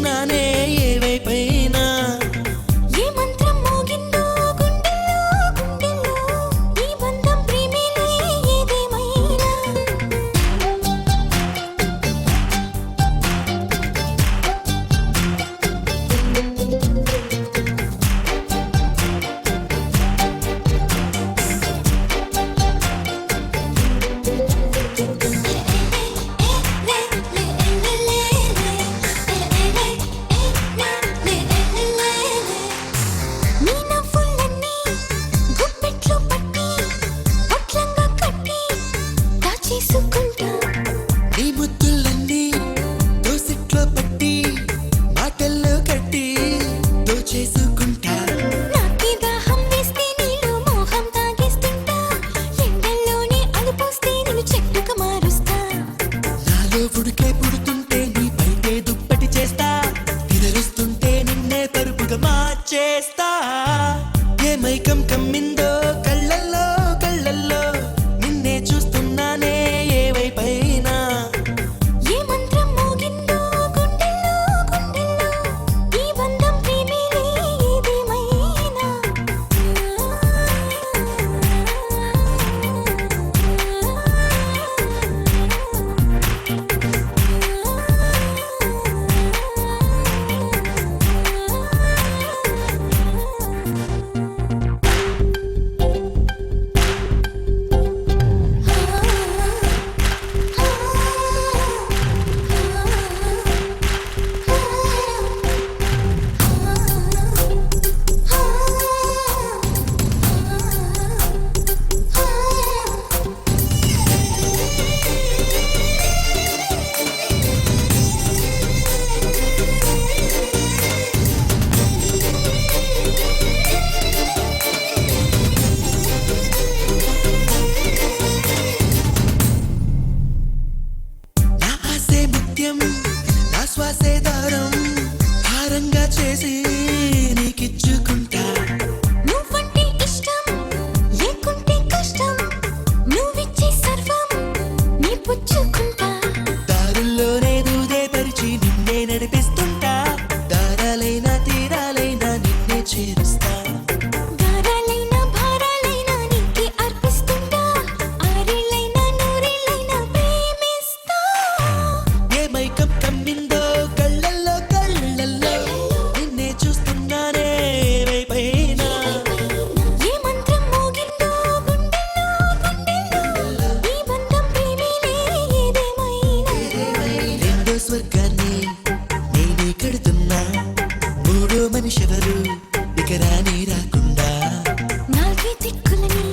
చూస్తున్నానే ఏ వైపైనా ఏ మంత్రం మోగిందో గుండెల్లో గుండెల్లో ఈ బంధం ప్రేమేలే ఏదేమైనా నీ నవ్వులన్నీ గుప్పెట్లో పట్టి పొట్లంగా కట్టి దాచేసుకుంటా నీ ముద్దులన్నీ దోసిట్లో పట్టి మాటల్లో కట్టి దోచేసుకుంటా నాకే దాహం వేస్తే నీలో మోహం తాగేస్తుంటా ఎండల్లోనే అలుపోస్తే నేను చెట్టుగా మారుస్తా నాలో ఉడికే పుడుతుంటే నీ పైతే దుప్పటి చేస్తా నిద్రొస్తుంటే నిన్నే పరుపుగా మార్చేస్తా ఏ మైకం కమ్మిందో కళ్ళల్లో కళ్ళల్లో నిన్నే చూస్తున్నానే ఏ వైపైనా ఏ మంత్రం మోగిందో గుండెల్లో గుండెల్లో ఈ బంధం ప్రేమేలే ఏదేమైనా నా ఆసే ముత్యం నా శ్వాసే దారం భారంగా చేసి నీకిచ్చుకుంటా నువ్వంటే ఇష్టం లేకుంటే కష్టం నువ్విచ్చే సర్వం నీ పుచ్చుకుంటా దారుల్లోనే దూదే పరిచి నిన్నే నడిపిస్తుంటా దారాలైనా తీరాలైనా నిన్నే చేరుస్తా గారాలైనా భారాలైనా నీకే అర్పిస్తుంటా ఆరేళ్ళైనా నూరేళ్ళైనా ప్రేమిస్తా ఏ మైకం కమ్మిందో కళ్ళల్లో కళ్ళల్లో నిన్నే చూస్తున్నానే వైపైనా ఏ మంత్రం మోగిందో గుండెల్లో గుండెల్లో ఈ బంధం ప్రేమేలే ఏదేమైనా రెండో స్వర్గాన్ని నేనే కడుతున్నా మూడో మనిషెవరు ఇక రానే రాకుండా నాలుగే దిక్కులని